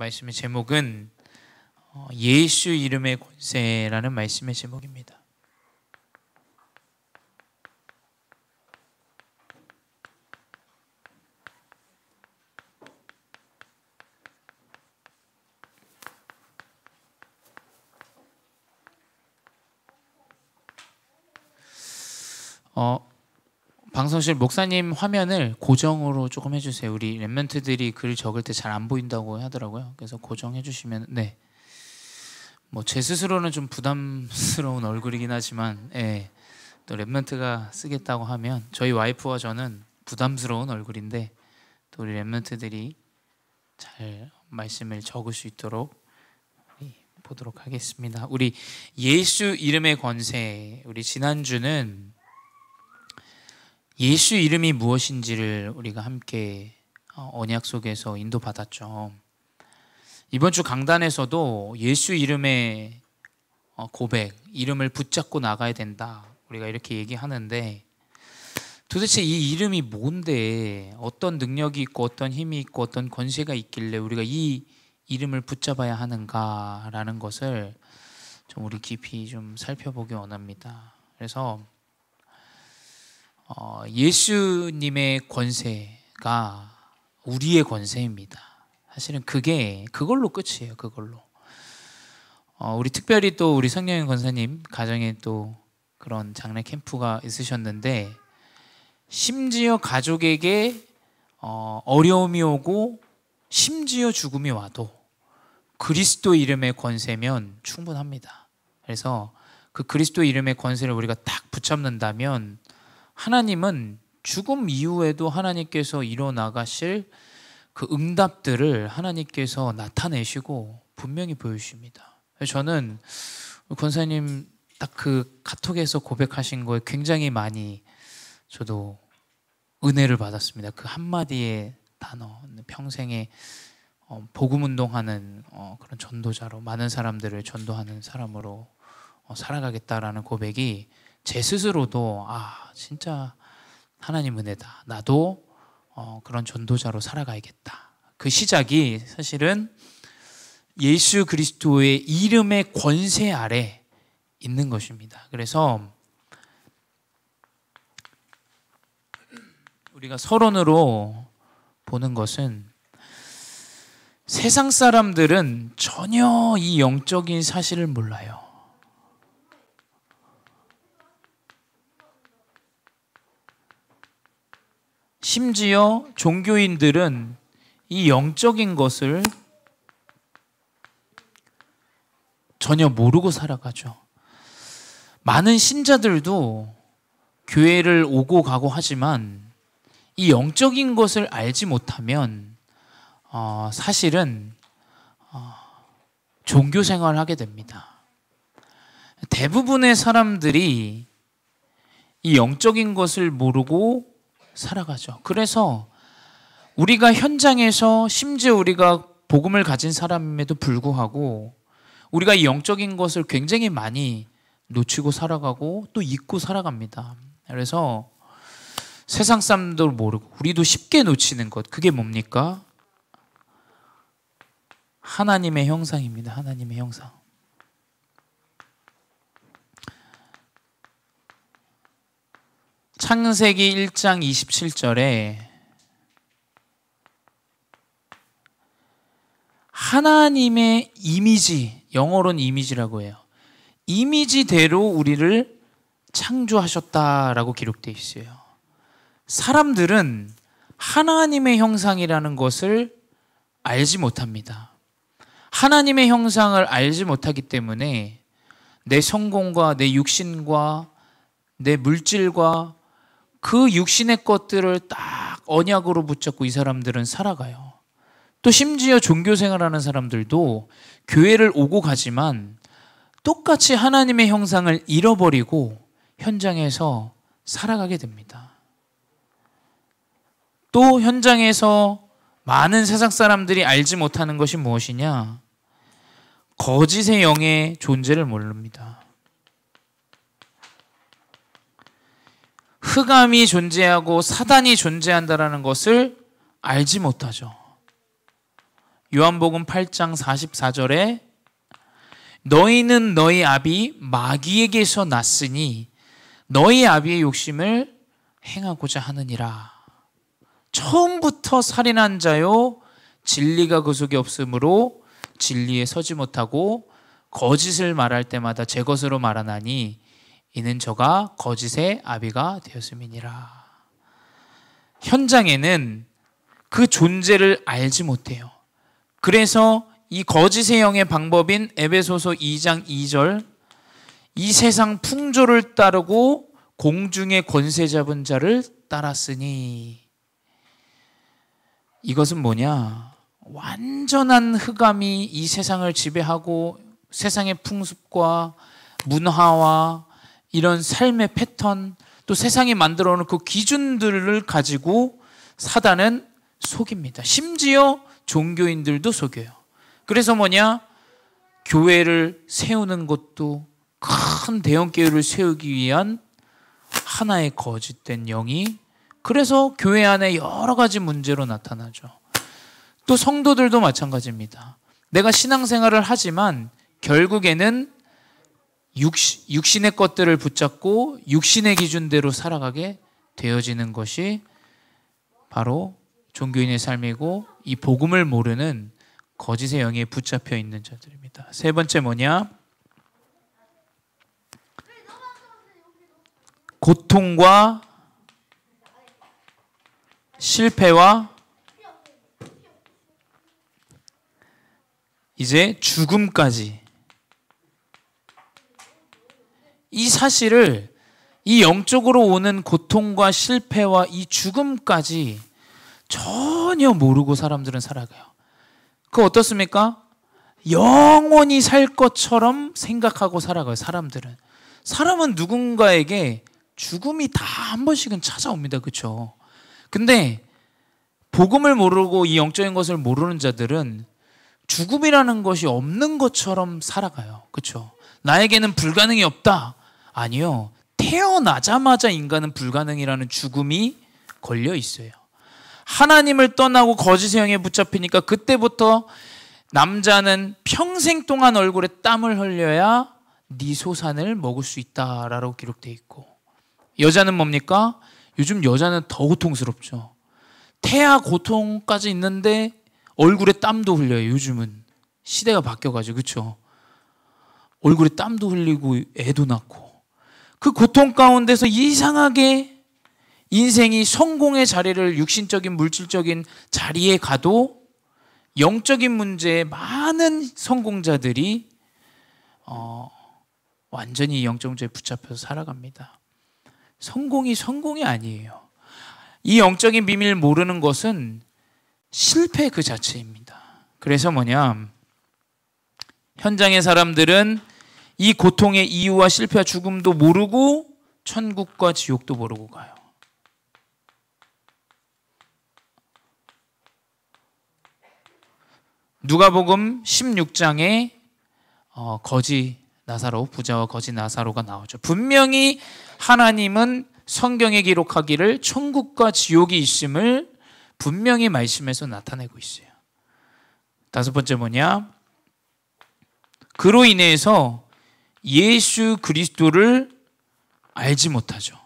말씀의 제목은 예수 이름의 권세라는 말씀의 제목입니다. 방송실 목사님 화면을 고정으로 조금 해주세요. 우리 랩런트들이 글 적을 때 잘 안 보인다고 하더라고요. 그래서 고정해 주시면 네. 뭐 제 스스로는 좀 부담스러운 얼굴이긴 하지만 또 랩런트가 쓰겠다고 하면 저희 와이프와 저는 부담스러운 얼굴인데 또 우리 랩런트들이 잘 말씀을 적을 수 있도록 보도록 하겠습니다. 우리 예수 이름의 권세, 우리 지난주는 예수 이름이 무엇인지를 우리가 함께 언약 속에서 인도받았죠. 이번 주 강단에서도 예수 이름의 고백, 이름을 붙잡고 나가야 된다, 우리가 이렇게 얘기하는데 도대체 이 이름이 뭔데, 어떤 능력이 있고 어떤 힘이 있고 어떤 권세가 있길래 우리가 이 이름을 붙잡아야 하는가라는 것을 좀 우리 깊이 좀 살펴보기 원합니다. 그래서 예수님의 권세가 우리의 권세입니다. 사실은 그걸로 끝이에요. 그걸로. 우리 특별히 또 우리 성령현 권사님 가정에 또 그런 장례 캠프가 있으셨는데 심지어 가족에게 어려움이 오고 심지어 죽음이 와도 그리스도 이름의 권세면 충분합니다. 그래서 그 그리스도 이름의 권세를 우리가 딱 붙잡는다면 하나님은 죽음 이후에도 하나님께서 이뤄나가실 그 응답들을 하나님께서 나타내시고 분명히 보여주십니다. 저는 권사님 딱 그 카톡에서 고백하신 거에 굉장히 많이 저도 은혜를 받았습니다. 그 한마디의 단어, 평생에 복음운동하는 그런 전도자로 많은 사람들을 전도하는 사람으로 살아가겠다라는 고백이 제 스스로도 진짜 하나님 은혜다, 나도 그런 전도자로 살아가야겠다. 그 시작이 사실은 예수 그리스도의 이름의 권세 아래 있는 것입니다. 그래서 우리가 서론으로 보는 것은 세상 사람들은 전혀 이 영적인 사실을 몰라요. 심지어 종교인들은 이 영적인 것을 전혀 모르고 살아가죠. 많은 신자들도 교회를 오고 가고 하지만 이 영적인 것을 알지 못하면 사실은 종교 생활을 하게 됩니다. 대부분의 사람들이 이 영적인 것을 모르고 살아가죠. 그래서 우리가 현장에서 심지어 우리가 복음을 가진 사람임에도 불구하고 우리가 이 영적인 것을 굉장히 많이 놓치고 살아가고 또 잊고 살아갑니다. 그래서 세상 사람도 모르고 우리도 쉽게 놓치는 것, 그게 뭡니까? 하나님의 형상입니다. 하나님의 형상. 창세기 1장 27절에 하나님의 이미지, 영어로는 이미지라고 해요. 이미지대로 우리를 창조하셨다라고 기록되어 있어요. 사람들은 하나님의 형상이라는 것을 알지 못합니다. 하나님의 형상을 알지 못하기 때문에 내 성공과 내 육신과 내 물질과 그 육신의 것들을 딱 언약으로 붙잡고 이 사람들은 살아가요. 또 심지어 종교생활하는 사람들도 교회를 오고 가지만 똑같이 하나님의 형상을 잃어버리고 현장에서 살아가게 됩니다. 또 현장에서 많은 세상 사람들이 알지 못하는 것이 무엇이냐? 거짓의 영의 존재를 모릅니다. 흑암이 존재하고 사단이 존재한다는 것을 알지 못하죠. 요한복음 8장 44절에 너희는 너희 아비 마귀에게서 났으니 너희 아비의 욕심을 행하고자 하느니라. 처음부터 살인한 자요 진리가 그 속에 없으므로 진리에 서지 못하고 거짓을 말할 때마다 제 것으로 말하나니 이는 저가 거짓의 아비가 되었음이니라. 현장에는 그 존재를 알지 못해요. 그래서 이 거짓의 영의 방법인 에베소서 2장 2절 이 세상 풍조를 따르고 공중의 권세 잡은 자를 따랐으니, 이것은 뭐냐? 완전한 흑암이 이 세상을 지배하고 세상의 풍습과 문화와 이런 삶의 패턴, 또 세상이 만들어 놓은 그 기준들을 가지고 사단은 속입니다. 심지어 종교인들도 속여요. 그래서 뭐냐? 교회를 세우는 것도 큰 대형 교회를 세우기 위한 하나의 거짓된 영이, 그래서 교회 안에 여러 가지 문제로 나타나죠. 또 성도들도 마찬가지입니다. 내가 신앙생활을 하지만 결국에는 육신의 것들을 붙잡고 육신의 기준대로 살아가게 되어지는 것이 바로 종교인의 삶이고, 이 복음을 모르는 거짓의 영에 붙잡혀 있는 자들입니다. 세 번째 뭐냐? 고통과 실패와 이제 죽음까지, 이 사실을, 이 영적으로 오는 고통과 실패와 이 죽음까지 전혀 모르고 사람들은 살아가요. 그거 어떻습니까? 영원히 살 것처럼 생각하고 살아가요. 사람은 누군가에게 죽음이 다 한 번씩은 찾아옵니다. 그렇죠? 근데 복음을 모르고 이 영적인 것을 모르는 자들은 죽음이라는 것이 없는 것처럼 살아가요. 그렇죠? 나에게는 불가능이 없다. 아니요. 태어나자마자 인간은 불가능이라는 죽음이 걸려 있어요. 하나님을 떠나고 거짓의 영에 붙잡히니까 그때부터 남자는 평생 동안 얼굴에 땀을 흘려야 네 소산을 먹을 수 있다라고 기록되어 있고, 여자는 뭡니까? 요즘 여자는 더 고통스럽죠. 태아 고통까지 있는데 얼굴에 땀도 흘려요. 요즘은 시대가 바뀌어가지고, 그렇죠? 얼굴에 땀도 흘리고 애도 낳고, 그 고통 가운데서 이상하게 인생이 성공의 자리를, 육신적인 물질적인 자리에 가도 영적인 문제에 많은 성공자들이 완전히 영적 문제에 붙잡혀서 살아갑니다. 성공이 아니에요. 이 영적인 비밀을 모르는 것은 실패 그 자체입니다. 그래서 뭐냐? 현장의 사람들은 이 고통의 이유와 실패와 죽음도 모르고 천국과 지옥도 모르고 가요. 누가복음 16장에 거지 나사로, 부자와 거지 나사로가 나오죠. 분명히 하나님은 성경에 기록하기를 천국과 지옥이 있음을 분명히 말씀에서 나타내고 있어요. 다섯 번째 뭐냐? 그로 인해서 예수 그리스도를 알지 못하죠.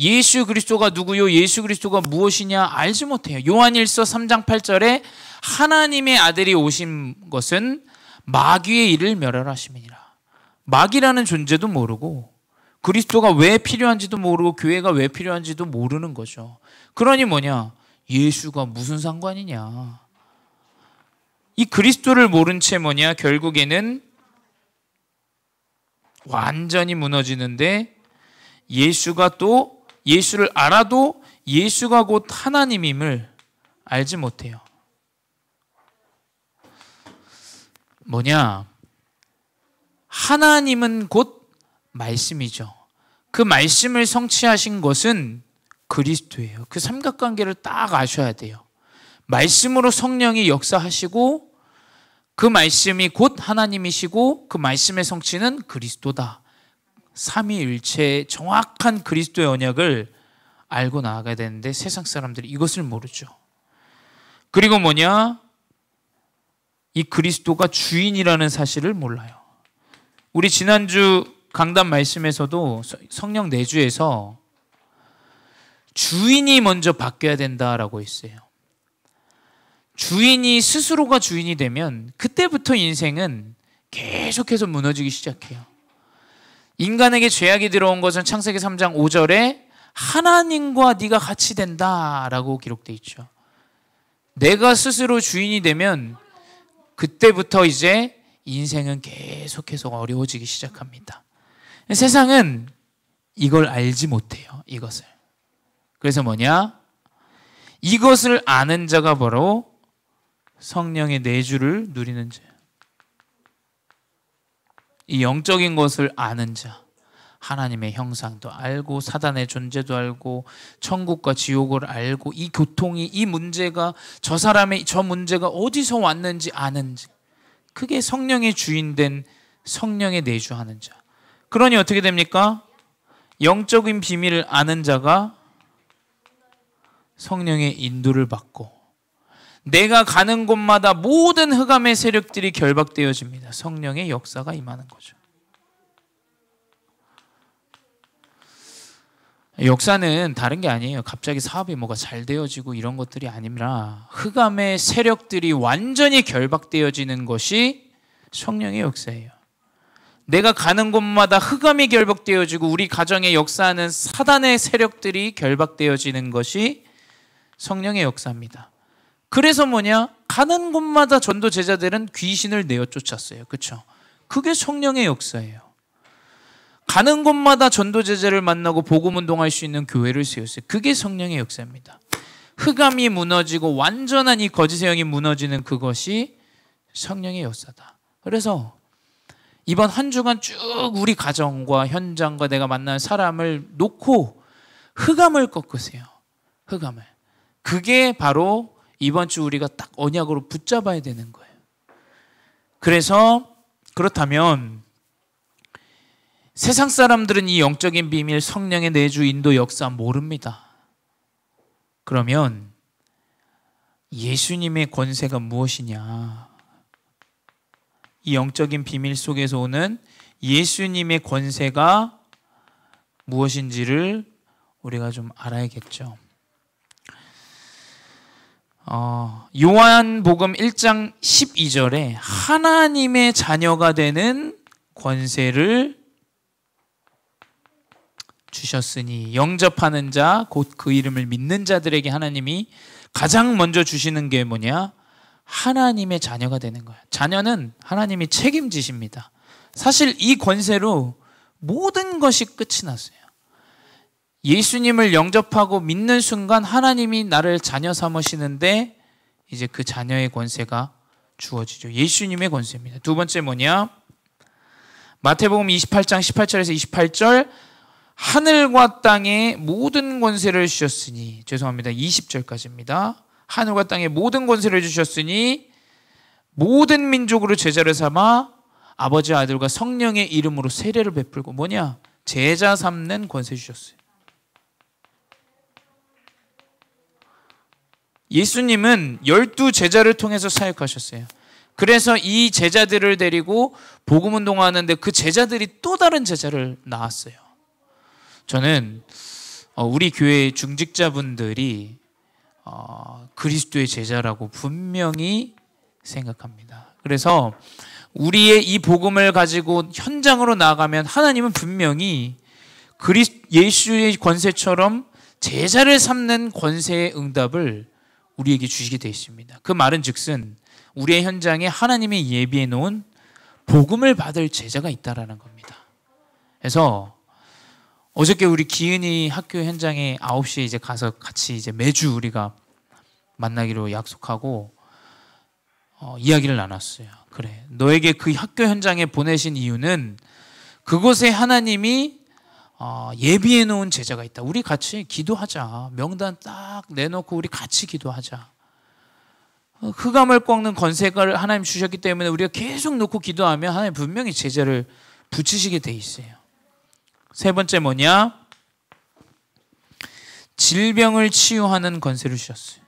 예수 그리스도가 누구요? 예수 그리스도가 무엇이냐 알지 못해요. 요한일서 3장 8절에 하나님의 아들이 오신 것은 마귀의 일을 멸하심이니라. 마귀라는 존재도 모르고 그리스도가 왜 필요한지도 모르고 교회가 왜 필요한지도 모르는 거죠. 그러니 뭐냐? 예수가 무슨 상관이냐? 이 그리스도를 모른 채 뭐냐? 결국에는 완전히 무너지는데, 예수를 알아도 예수가 곧 하나님임을 알지 못해요. 뭐냐? 하나님은 곧 말씀이죠. 그 말씀을 성취하신 것은 그리스도예요. 그 삼각관계를 딱 아셔야 돼요. 말씀으로 성령이 역사하시고 그 말씀이 곧 하나님이시고 그 말씀의 성취는 그리스도다. 삼위일체의 정확한 그리스도의 언약을 알고 나아가야 되는데 세상 사람들이 이것을 모르죠. 그리고 뭐냐? 이 그리스도가 주인이라는 사실을 몰라요. 우리 지난주 강단 말씀에서도 성령 내주에서 주인이 먼저 바뀌어야 된다라고 했어요. 주인이 스스로가 주인이 되면 그때부터 인생은 계속해서 무너지기 시작해요. 인간에게 죄악이 들어온 것은 창세기 3장 5절에 하나님과 네가 같이 된다라고 기록되어 있죠. 내가 스스로 주인이 되면 그때부터 이제 인생은 계속해서 어려워지기 시작합니다. 세상은 이걸 알지 못해요. 이것을. 그래서 뭐냐? 이것을 아는 자가 바로 성령의 내주를 누리는 자. 이 영적인 것을 아는 자. 하나님의 형상도 알고 사단의 존재도 알고 천국과 지옥을 알고 이 고통이 이 문제가 저 사람의 저 문제가 어디서 왔는지 아는 자. 그게 성령의 주인된 성령의 내주하는 자. 그러니 어떻게 됩니까? 영적인 비밀을 아는 자가 성령의 인도를 받고 내가 가는 곳마다 모든 흑암의 세력들이 결박되어집니다. 성령의 역사가 임하는 거죠. 역사는 다른 게 아니에요. 갑자기 사업이 뭐가 잘 되어지고 이런 것들이 아니라 흑암의 세력들이 완전히 결박되어지는 것이 성령의 역사예요. 내가 가는 곳마다 흑암이 결박되어지고 우리 가정의 역사하는 사단의 세력들이 결박되어지는 것이 성령의 역사입니다. 그래서 뭐냐? 가는 곳마다 전도 제자들은 귀신을 내어 쫓았어요. 그렇죠? 그게 성령의 역사예요. 가는 곳마다 전도 제자를 만나고 복음 운동할 수 있는 교회를 세웠어요. 그게 성령의 역사입니다. 흑암이 무너지고 완전한 이 거짓의 영이 무너지는 그것이 성령의 역사다. 그래서 이번 한 주간 쭉 우리 가정과 현장과 내가 만난 사람을 놓고 흑암을 꺾으세요. 흑암을. 그게 바로 이번 주 우리가 딱 언약으로 붙잡아야 되는 거예요. 그래서 그렇다면 세상 사람들은 이 영적인 비밀, 성령의 내주, 인도, 역사 모릅니다. 그러면 예수님의 권세가 무엇이냐? 이 영적인 비밀 속에서 오는 예수님의 권세가 무엇인지를 우리가 좀 알아야겠죠. 요한복음 1장 12절에 하나님의 자녀가 되는 권세를 주셨으니 영접하는 자, 곧 그 이름을 믿는 자들에게 하나님이 가장 먼저 주시는 게 뭐냐? 하나님의 자녀가 되는 거야. 자녀는 하나님이 책임지십니다. 사실 이 권세로 모든 것이 끝이 났어요. 예수님을 영접하고 믿는 순간 하나님이 나를 자녀 삼으시는데 이제 그 자녀의 권세가 주어지죠. 예수님의 권세입니다. 두 번째 뭐냐? 마태복음 28장 18절에서 28절 하늘과 땅에 모든 권세를 주셨으니 20절까지입니다. 하늘과 땅에 모든 권세를 주셨으니 모든 민족으로 제자를 삼아 아버지 아들과 성령의 이름으로 세례를 베풀고 뭐냐? 제자 삼는 권세 주셨어요. 예수님은 12 제자를 통해서 사역하셨어요. 그래서 이 제자들을 데리고 복음 운동하는데 그 제자들이 또 다른 제자를 낳았어요. 저는 우리 교회 중직자분들이 그리스도의 제자라고 분명히 생각합니다. 그래서 우리의 이 복음을 가지고 현장으로 나아가면 하나님은 분명히 예수의 권세처럼 제자를 삼는 권세의 응답을 우리에게 주시게 되어 있습니다. 그 말은 즉슨 우리의 현장에 하나님이 예비해 놓은 복음을 받을 제자가 있다라는 겁니다. 그래서 어저께 우리 기은이 학교 현장에 9시에 이제 가서 같이 이제 매주 우리가 만나기로 약속하고 이야기를 나눴어요. 그래, 너에게 그 학교 현장에 보내신 이유는 그곳에 하나님이 예비해 놓은 제자가 있다. 우리 같이 기도하자. 명단 딱 내놓고 우리 같이 기도하자. 흑암을 꺾는 권세가 하나님 주셨기 때문에 우리가 계속 놓고 기도하면 하나님 분명히 제자를 붙이시게 돼 있어요. 세 번째 뭐냐? 질병을 치유하는 권세를 주셨어요.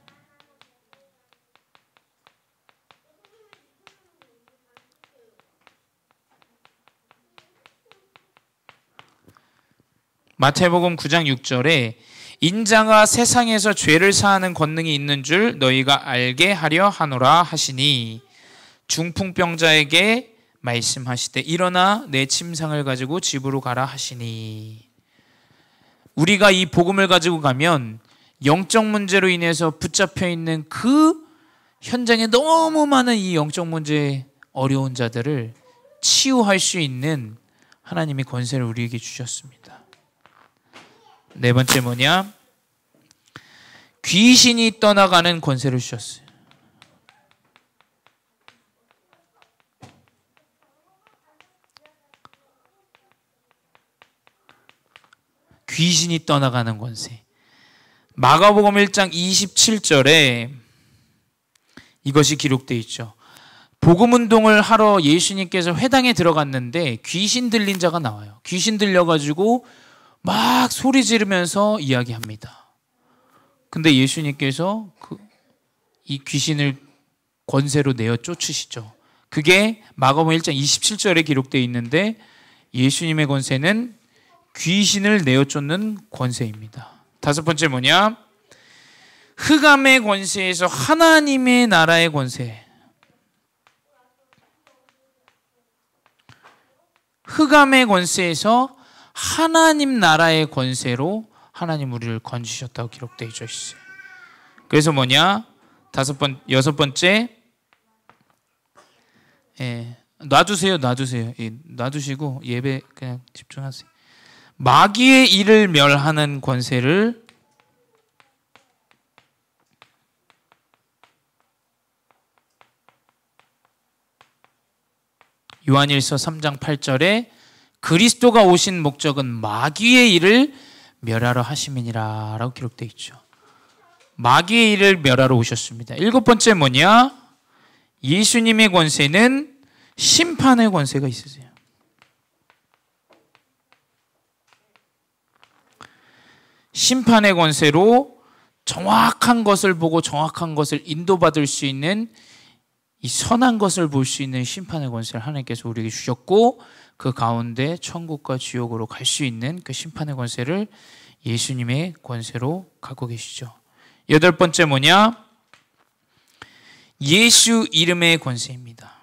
마태복음 9장 6절에 인자가 세상에서 죄를 사하는 권능이 있는 줄 너희가 알게 하려 하노라 하시니 중풍병자에게 말씀하시되 일어나 내 침상을 가지고 집으로 가라 하시니, 우리가 이 복음을 가지고 가면 영적 문제로 인해서 붙잡혀 있는 그 현장에 너무 많은 이 영적 문제에 어려운 자들을 치유할 수 있는 하나님의 권세를 우리에게 주셨습니다. 네 번째 뭐냐? 귀신이 떠나가는 권세를 주셨어요. 귀신이 떠나가는 권세. 마가복음 1장 27절에 이것이 기록되어 있죠. 복음운동을 하러 예수님께서 회당에 들어갔는데 귀신 들린 자가 나와요. 귀신 들려가지고 막 소리 지르면서 이야기합니다. 근데 예수님께서 이 귀신을 권세로 내어 쫓으시죠. 그게 마가복음 1장 27절에 기록되어 있는데 예수님의 권세는 귀신을 내어 쫓는 권세입니다. 다섯 번째 뭐냐? 흑암의 권세에서 하나님의 나라의 권세. 흑암의 권세에서 하나님 나라의 권세로 하나님 우리를 건지셨다고 기록되어 있어요. 그래서 뭐냐? 여섯 번째, 놔두세요. 놔두시고 예배 그냥 집중하세요. 마귀의 일을 멸하는 권세를 요한일서 3장 8절에 그리스도가 오신 목적은 마귀의 일을 멸하러 하심이니라 라고 기록되어 있죠. 마귀의 일을 멸하러 오셨습니다. 일곱 번째 뭐냐? 예수님의 권세는 심판의 권세가 있으세요. 심판의 권세로 정확한 것을 보고 정확한 것을 인도받을 수 있는, 이 선한 것을 볼 수 있는 심판의 권세를 하나님께서 우리에게 주셨고, 그 가운데 천국과 지옥으로 갈 수 있는 그 심판의 권세를 예수님의 권세로 갖고 계시죠. 여덟 번째 뭐냐? 예수 이름의 권세입니다.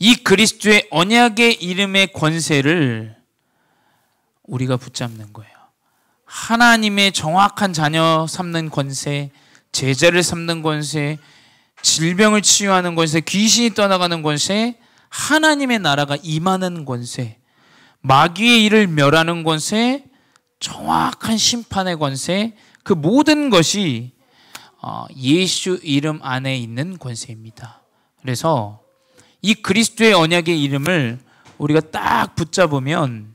이 그리스도의 언약의 이름의 권세를 우리가 붙잡는 거예요. 하나님의 정확한 자녀 삼는 권세, 제자를 삼는 권세, 질병을 치유하는 권세, 귀신이 떠나가는 권세, 하나님의 나라가 임하는 권세, 마귀의 일을 멸하는 권세, 정확한 심판의 권세, 그 모든 것이 예수 이름 안에 있는 권세입니다. 그래서 이 그리스도의 언약의 이름을 우리가 딱 붙잡으면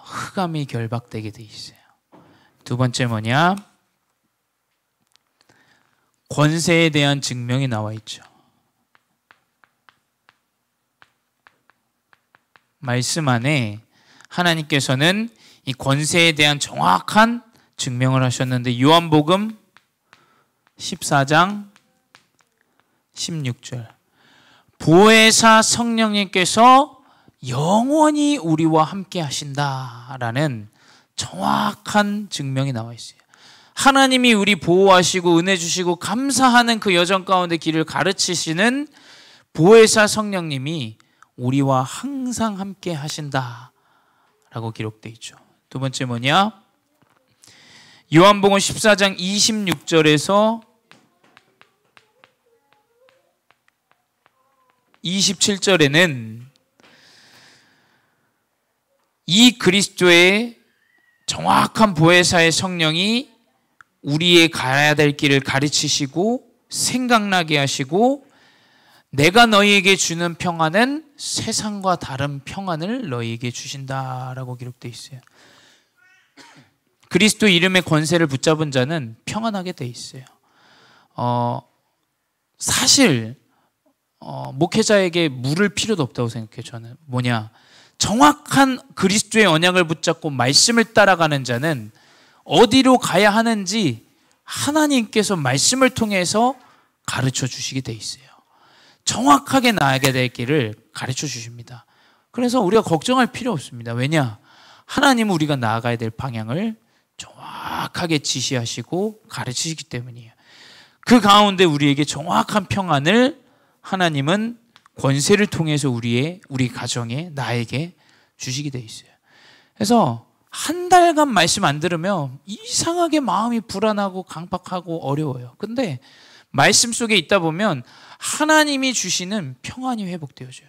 흑암이 결박되게 돼 있어요. 두 번째 뭐냐? 권세에 대한 증명이 나와 있죠. 말씀 안에 하나님께서는 이 권세에 대한 정확한 증명을 하셨는데, 요한복음 14장 16절, 보혜사 성령님께서 영원히 우리와 함께 하신다라는 정확한 증명이 나와 있어요. 하나님이 우리 보호하시고 은혜 주시고 감사하는 그 여정 가운데 길을 가르치시는 보혜사 성령님이 우리와 항상 함께 하신다라고 기록되어 있죠. 두 번째 뭐냐? 요한복음 14장 26절에서 27절에는 이 그리스도의 정확한 보혜사의 성령이 우리의 가야 될 길을 가르치시고 생각나게 하시고, 내가 너희에게 주는 평안은 세상과 다른 평안을 너희에게 주신다라고 기록되어 있어요. 그리스도 이름의 권세를 붙잡은 자는 평안하게 돼 있어요. 사실 목회자에게 물을 필요도 없다고 생각해요. 저는 뭐냐, 정확한 그리스도의 언약을 붙잡고 말씀을 따라가는 자는 어디로 가야 하는지 하나님께서 말씀을 통해서 가르쳐 주시게 돼 있어요. 정확하게 나아가야 될 길을 가르쳐 주십니다. 그래서 우리가 걱정할 필요 없습니다. 왜냐? 하나님은 우리가 나아가야 될 방향을 정확하게 지시하시고 가르치시기 때문이에요. 그 가운데 우리에게 정확한 평안을 하나님은 권세를 통해서 우리 가정에, 나에게 주시게 돼 있어요. 그래서 한 달간 말씀 안 들으면 이상하게 마음이 불안하고 강박하고 어려워요. 근데 말씀 속에 있다 보면 하나님이 주시는 평안이 회복되어져요.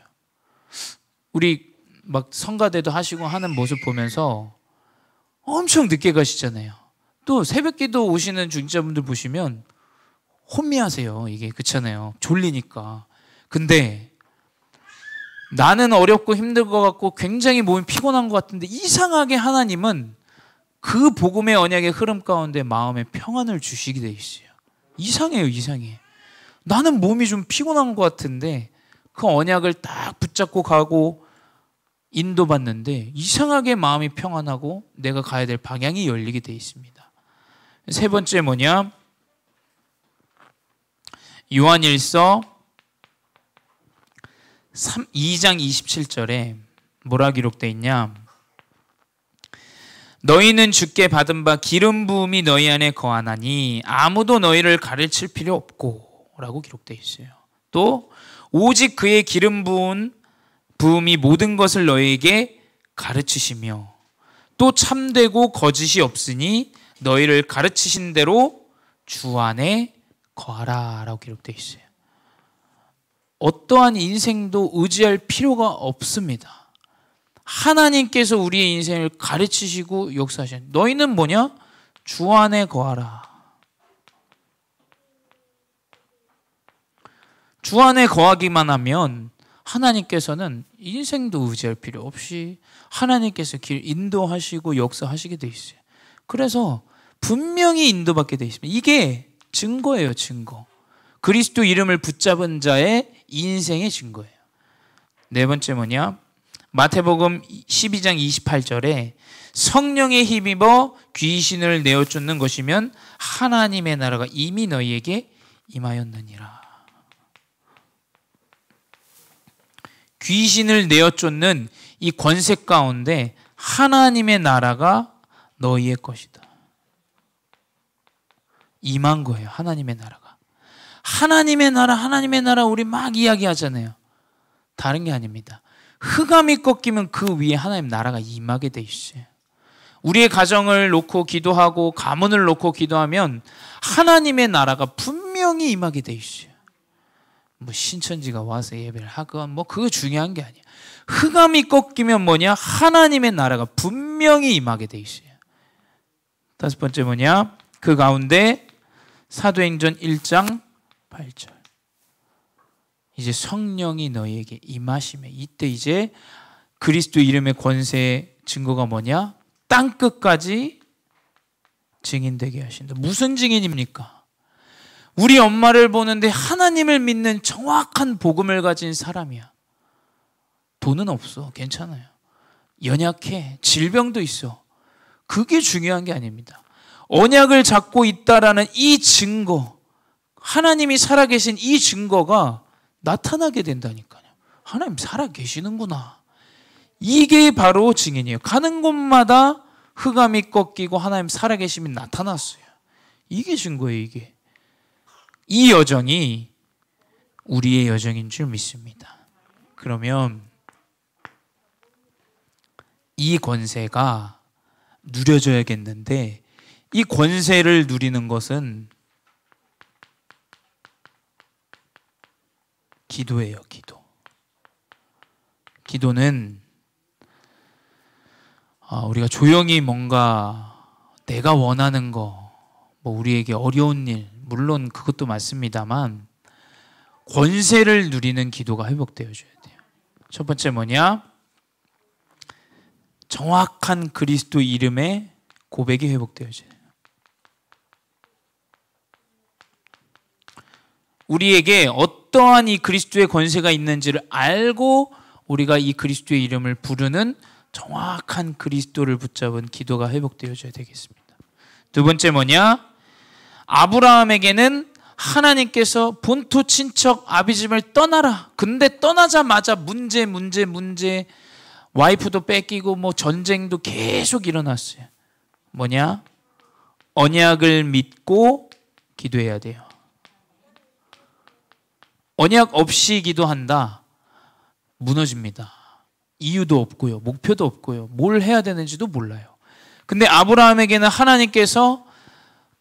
우리 막 성가대도 하시고 하는 모습 보면서 엄청 늦게 가시잖아요. 또 새벽기도 오시는 중직자분들 보시면 혼미하세요. 이게 그렇잖아요. 졸리니까. 근데 나는 어렵고 힘들 것 같고 굉장히 몸이 피곤한 것 같은데 이상하게 하나님은 그 복음의 언약의 흐름 가운데 마음의 평안을 주시게 돼 있어요. 이상해요, 이상해. 나는 몸이 좀 피곤한 것 같은데 그 언약을 딱 붙잡고 가고 인도받는데 이상하게 마음이 평안하고 내가 가야 될 방향이 열리게 돼 있습니다. 세 번째 뭐냐? 요한일서 2장 27절에 뭐라 기록되어 있냐? 너희는 주께 받은 바 기름 부음이 너희 안에 거하나니 아무도 너희를 가르칠 필요 없고 라고 기록되어 있어요. 또 오직 그의 기름 부음이 모든 것을 너희에게 가르치시며 또 참되고 거짓이 없으니 너희를 가르치신 대로 주 안에 거하라 라고 기록되어 있어요. 어떠한 인생도 의지할 필요가 없습니다. 하나님께서 우리의 인생을 가르치시고 역사하시는, 너희는 뭐냐? 주 안에 거하라. 주 안에 거하기만 하면 하나님께서는 인생도 의지할 필요 없이 하나님께서 길 인도하시고 역사하시게 돼 있어요. 그래서 분명히 인도받게 돼 있습니다. 이게 증거예요, 증거. 그리스도 이름을 붙잡은 자의 인생의 증거예요. 네 번째 뭐냐? 마태복음 12장 28절에 성령에 힘입어 귀신을 내어 쫓는 것이면 하나님의 나라가 이미 너희에게 임하였느니라. 귀신을 내어 쫓는 이 권세 가운데 하나님의 나라가 너희의 것이다. 임한 거예요. 하나님의 나라가. 하나님의 나라 우리 막 이야기하잖아요. 다른 게 아닙니다. 흑암이 꺾이면 그 위에 하나님 나라가 임하게 돼 있어요. 우리의 가정을 놓고 기도하고 가문을 놓고 기도하면 하나님의 나라가 분명히 임하게 돼 있어요. 뭐 신천지가 와서 예배를 하건 뭐 그거 중요한 게 아니야. 흑암이 꺾이면 뭐냐? 하나님의 나라가 분명히 임하게 돼 있어요. 다섯 번째 뭐냐? 그 가운데 사도행전 1장 8절. 이제 성령이 너희에게 임하시며 이때 이제 그리스도 이름의 권세의 증거가 뭐냐? 땅 끝까지 증인되게 하신다. 무슨 증인입니까? 우리 엄마를 보는데 하나님을 믿는 정확한 복음을 가진 사람이야. 돈은 없어. 괜찮아요. 연약해. 질병도 있어. 그게 중요한 게 아닙니다. 언약을 잡고 있다라는 이 증거, 하나님이 살아계신 이 증거가 나타나게 된다니까요. 하나님 살아계시는구나. 이게 바로 증인이에요. 가는 곳마다 흑암이 꺾이고 하나님 살아계심이 나타났어요. 이게 증거예요. 이게. 이 여정이 우리의 여정인 줄 믿습니다. 그러면 이 권세가 누려져야겠는데 이 권세를 누리는 것은 기도예요. 기도. 기도는 우리가 조용히 뭔가 내가 원하는 거, 뭐 우리에게 어려운 일, 물론 그것도 맞습니다만 권세를 누리는 기도가 회복되어져야 돼요. 첫 번째 뭐냐? 정확한 그리스도 이름의 고백이 회복되어져야 돼요. 우리에게 어떠한 이 그리스도의 권세가 있는지를 알고 우리가 이 그리스도의 이름을 부르는 정확한 그리스도를 붙잡은 기도가 회복되어져야 되겠습니다. 두 번째 뭐냐? 아브라함에게는 하나님께서 본토 친척 아비집을 떠나라. 근데 떠나자마자 문제 와이프도 뺏기고 뭐 전쟁도 계속 일어났어요. 뭐냐? 언약을 믿고 기도해야 돼요. 언약 없이 기도한다. 무너집니다. 이유도 없고요. 목표도 없고요. 뭘 해야 되는지도 몰라요. 근데 아브라함에게는 하나님께서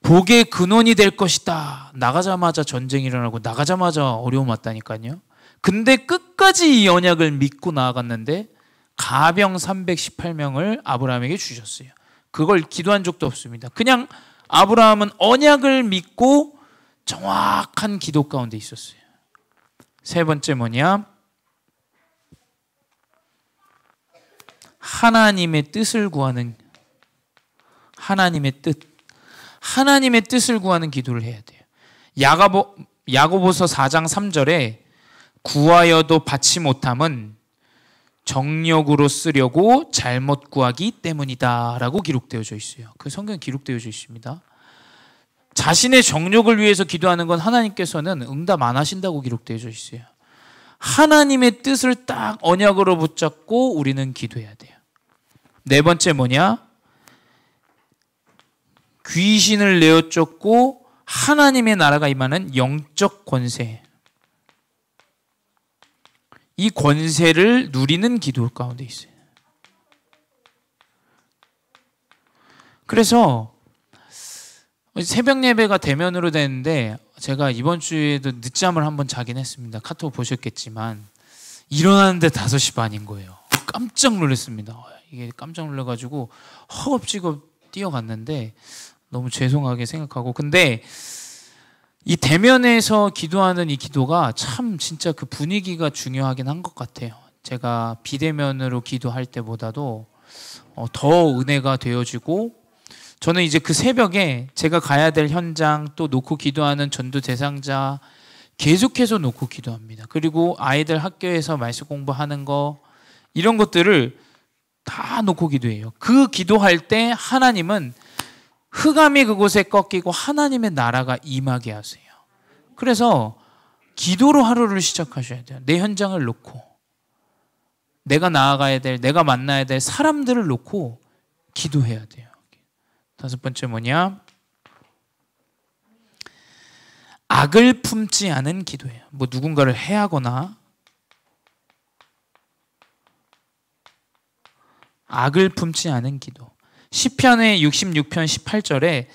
복의 근원이 될 것이다. 나가자마자 전쟁이 일어나고 나가자마자 어려움 왔다니까요. 근데 끝까지 이 언약을 믿고 나아갔는데 가병 318명을 아브라함에게 주셨어요. 그걸 기도한 적도 없습니다. 그냥 아브라함은 언약을 믿고 정확한 기도 가운데 있었어요. 세 번째 뭐냐? 하나님의 뜻을 구하는, 하나님의 뜻을 구하는 기도를 해야 돼요. 야고보서 4장 3절에 구하여도 받지 못함은 정력으로 쓰려고 잘못 구하기 때문이다 라고 기록되어져 있어요. 그 성경에 기록되어져 있습니다. 자신의 정력을 위해서 기도하는 건 하나님께서는 응답 안 하신다고 기록되어져 있어요. 하나님의 뜻을 딱 언약으로 붙잡고 우리는 기도해야 돼요. 네 번째 뭐냐? 귀신을 내어 쫓고 하나님의 나라가 임하는 영적 권세. 이 권세를 누리는 기도 가운데 있어요. 그래서 새벽 예배가 대면으로 되는데 제가 이번 주에도 늦잠을 한번 자긴 했습니다. 카톡 보셨겠지만 일어나는데 5시 반인 거예요. 깜짝 놀랐습니다. 이게 깜짝 놀라가지고 허겁지겁 뛰어갔는데 너무 죄송하게 생각하고, 근데 이 대면에서 기도하는 이 기도가 참 진짜 그 분위기가 중요하긴 한 것 같아요. 제가 비대면으로 기도할 때보다도 더 은혜가 되어지고, 저는 이제 그 새벽에 제가 가야 될 현장 또 놓고 기도하는 전도 대상자 계속해서 놓고 기도합니다. 그리고 아이들 학교에서 말씀 공부하는 거 이런 것들을 다 놓고 기도해요. 그 기도할 때 하나님은 흑암이 그곳에 꺾이고 하나님의 나라가 임하게 하세요. 그래서 기도로 하루를 시작하셔야 돼요. 내 현장을 놓고 내가 나아가야 될, 내가 만나야 될 사람들을 놓고 기도해야 돼요. 5번째 뭐냐? 악을 품지 않은 기도예요. 뭐 누군가를 해하거나 악을 품지 않은 기도. 시편의 66편 18절에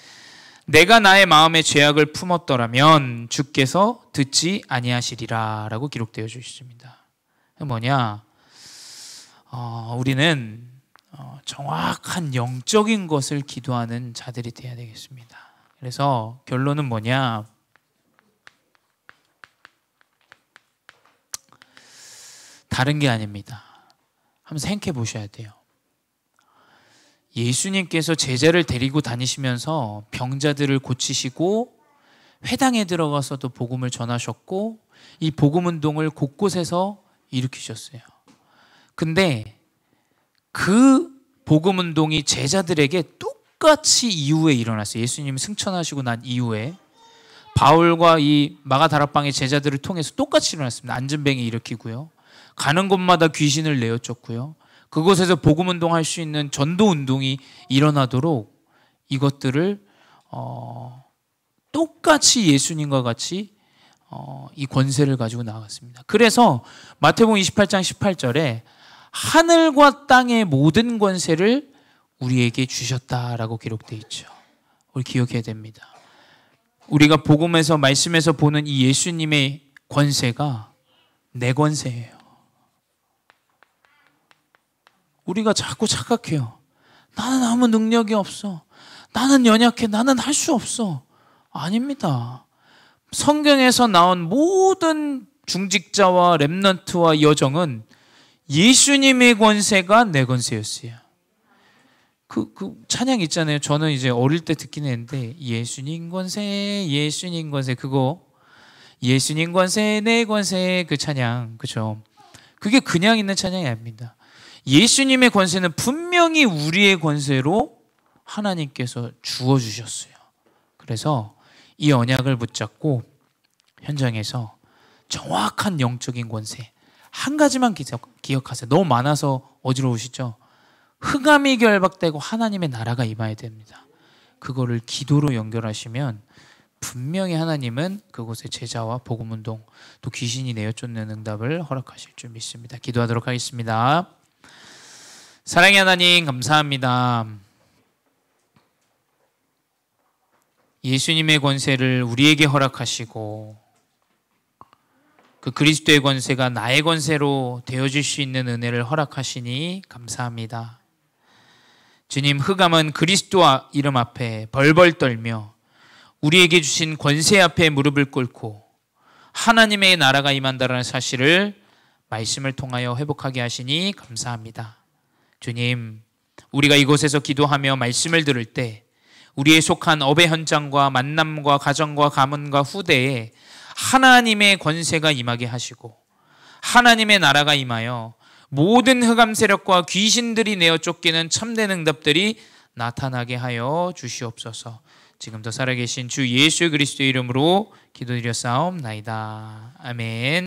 내가 나의 마음에 죄악을 품었더라면 주께서 듣지 아니하시리라 라고 기록되어 있습니다. 뭐냐? 우리는 정확한 영적인 것을 기도하는 자들이 되어야 되겠습니다. 그래서 결론은 뭐냐? 다른 게 아닙니다. 한번 생각해 보셔야 돼요. 예수님께서 제자를 데리고 다니시면서 병자들을 고치시고 회당에 들어가서도 복음을 전하셨고 이 복음 운동을 곳곳에서 일으키셨어요. 근데 그 복음 운동이 제자들에게 똑같이 이후에 일어났어요. 예수님이 승천하시고 난 이후에 바울과 이 마가다락방의 제자들을 통해서 똑같이 일어났습니다. 안전뱅이 일으키고요. 가는 곳마다 귀신을 내어 쫓고요. 그곳에서 복음 운동할 수 있는 전도 운동이 일어나도록 이것들을 똑같이 예수님과 같이 이 권세를 가지고 나아갔습니다. 그래서 마태복음 28장 18절에 하늘과 땅의 모든 권세를 우리에게 주셨다라고 기록되어 있죠. 우리 기억해야 됩니다. 우리가 복음에서 말씀에서 보는 이 예수님의 권세가 내 권세예요. 우리가 자꾸 착각해요. 나는 아무 능력이 없어. 나는 연약해. 나는 할 수 없어. 아닙니다. 성경에서 나온 모든 중직자와 렘넌트와 여정은 예수님의 권세가 내 권세였어요. 그 찬양 있잖아요. 저는 이제 어릴 때 듣긴 했는데 예수님 권세, 예수님 권세, 그거 예수님 권세, 내 권세, 그 찬양, 그죠? 그게 그냥 있는 찬양이 아닙니다. 예수님의 권세는 분명히 우리의 권세로 하나님께서 주어주셨어요. 그래서 이 언약을 붙잡고 현장에서 정확한 영적인 권세 한 가지만 기억하세요. 너무 많아서 어지러우시죠? 흑암이 결박되고 하나님의 나라가 임해야 됩니다. 그거를 기도로 연결하시면 분명히 하나님은 그곳에 제자와 복음운동 또 귀신이 내어 쫓는 응답을 허락하실 줄 믿습니다. 기도하도록 하겠습니다. 사랑의 하나님 감사합니다. 예수님의 권세를 우리에게 허락하시고 그 그리스도의 권세가 나의 권세로 되어질 수 있는 은혜를 허락하시니 감사합니다. 주님, 흑암은 그리스도 이름 앞에 벌벌 떨며 우리에게 주신 권세 앞에 무릎을 꿇고 하나님의 나라가 임한다는 사실을 말씀을 통하여 회복하게 하시니 감사합니다. 주님, 우리가 이곳에서 기도하며 말씀을 들을 때 우리의 속한 업의 현장과 만남과 가정과 가문과 후대에 하나님의 권세가 임하게 하시고 하나님의 나라가 임하여 모든 흑암 세력과 귀신들이 내어 쫓기는 참된 응답들이 나타나게 하여 주시옵소서. 지금도 살아계신 주 예수 그리스도의 이름으로 기도드렸사옵나이다. 아멘.